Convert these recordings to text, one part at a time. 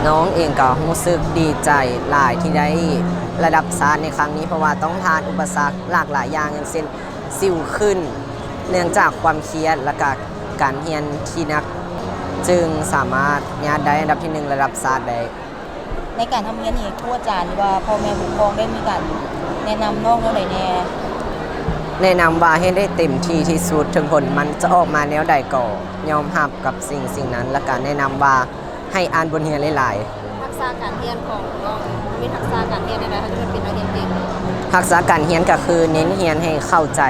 น้องเองก็รู้สึกดีใจหลายที่ได้ระดับชาติในครั้งนี้เพราะว่าต้องผ่านอุปสรรคหลากหลายอย่างอย่างเช่นสิวขึ้นเนื่องจากความเครียดและก็การเรียนที่หนักจึงสามารถญาติได้อันดับที่1ระดับชาติได้ในการทำเรียนนี่ครูอาจารย์ว่าพ่อแม่ผู้ปกครองได้มีการแนะนำน้องเท่าไหร่แนะนำว่าให้ได้เต็มที่ที่สุดถึงผลมันจะออกมาแนวใดก็ยอมรับกับสิ่งนั้นและการแนะนำว่าให้อ่านบทเรียนหลายๆทักษะการเรียนของน้องมีทักษะการเรียนอะไรคะที่มันเป็นนักเรียนเก่งทักษะการเรียนก็คือเน้นเรียนให้เข้าใจ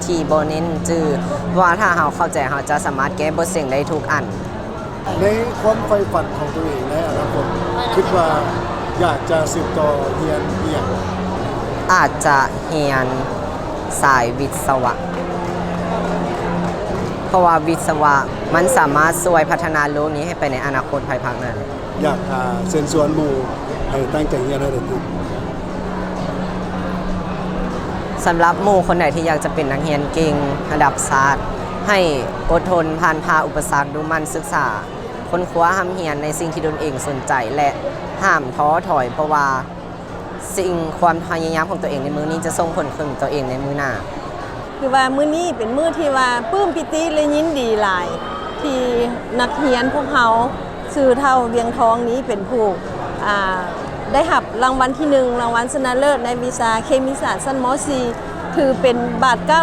ที่บ่เน้นจื่อว่าถ้าเราเข้าใจเราจะสามารถแก้บทเสียงได้ทุกอันในความใฝ่ฝันของตัวเองในอนาคตคิดว่าอยากจะสืบต่อเรียนอย่างอาจจะเรียนสายวิศวะเพราะว่าวิศวะมันสามารถช่วยพัฒนาโลกนี้ให้ไปในอนาคตภายภาคหน้าอยากเชิญชวนหมู่ให้ตั้งใจเรียนให้ได้ดีสำหรับหมู่คนไหนที่อยากจะเป็นนักเรียนเก่งระดับชาติให้อดทนผ่านพาอุปสรรคดูมันศึกษาค้นคว้าห้ำเรียนในสิ่งที่ตนเองสนใจและห้ามท้อถอยเพราะว่าความพยายามของตัวเองในมือนี้จะส่งผลถึงตัวเองในมือหน้าคือว่ามื้อนี้เป็นมื้อที่ว่าปลื้มปิติและยินดีหลายที่นักเรียนพวกเขาสื่อเท่าเวียงทองนี้เป็นผู้ได้รับรางวัลที่1รางวัลชนะเลิศในวิชาเคมีศาสตร์ชั้นม .4 คือเป็นบาทเก้า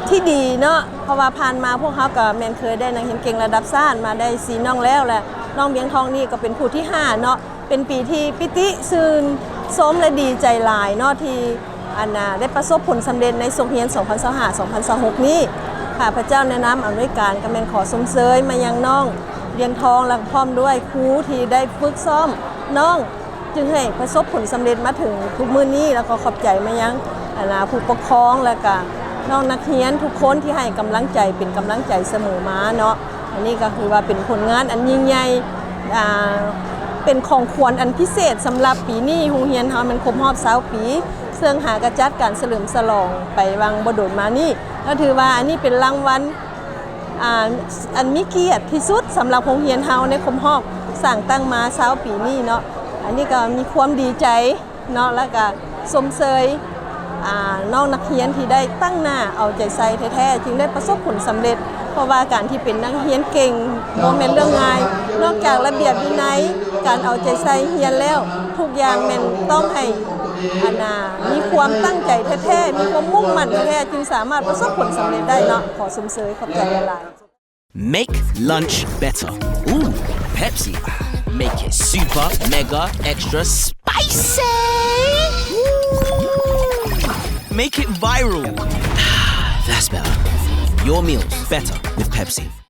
ที่ดีเนาะเพราะว่าผ่านมาพวกเขาก็แม่นเคยได้นักเรียนเก่งระดับชาติมาได้4น้องแล้วแหละน้องเวียงทองนี่ก็เป็นผู้ที่5เนาะเป็นปีที่ปิติซื่นสมและดีใจหลายเนาะที่ได้ประสบผลสำเร็จในสงเฮียน 2025-2026 นี้ข้าพเจ้าแนะนำอำนวยการก็แม่นขอสมเสยมายังน้องเวียงทองและพร้อมด้วยครูที่ได้ฝึกซ้อมน้องจึงให้ประสบผลสำเร็จมาถึงทุกมื้อนี้แล้วก็ขอบใจมายังผู้ปกครองและก็น้องนักเรียนทุกคนที่ให้กำลังใจเป็นกำลังใจเสมอมาเนาะอันนี้ก็คือว่าเป็นผลงานอันยิ่งใหญ่เป็นของขวัญอันพิเศษสำหรับปีนี้โรงเรียนเฮามันครบรอบ20 ปีซึ่งหากระจัดการเฉลิมฉลองไปวังบ่โดนมานี่ก็ถือว่าอันนี้เป็นรางวัลอันมีเกียรติที่สุดสำหรับโรงเรียนเฮาในครบรอบสร้างตั้งมา20 ปีนี้เนาะอันนี้ก็มีความดีใจเนาะแล้วก็สมเสยน้องนักเรียนที่ได้ตั้งหน้าเอาใจใส่แท้ๆจึงได้ประสบผลสำเร็จเพราะว่าการที่เป็นนักเรียนเก่งบ่แม่นเรื่องง่ายนอกจากระเบียบวินัยการเอาใจใส่เรียนแล้วทุกอย่างแม่นต้องให้มีความตั้งใจแท้ๆมีความมุ่งมั่นแท้ๆจึงสามารถประสบผลสำเร็จได้เนาะขอสมเสยขอบใจหลาย Make lunch better. Ooh, Pepsi. Make it super, mega, extra spicy. Make it viral. That's better. Your meals better with Pepsi.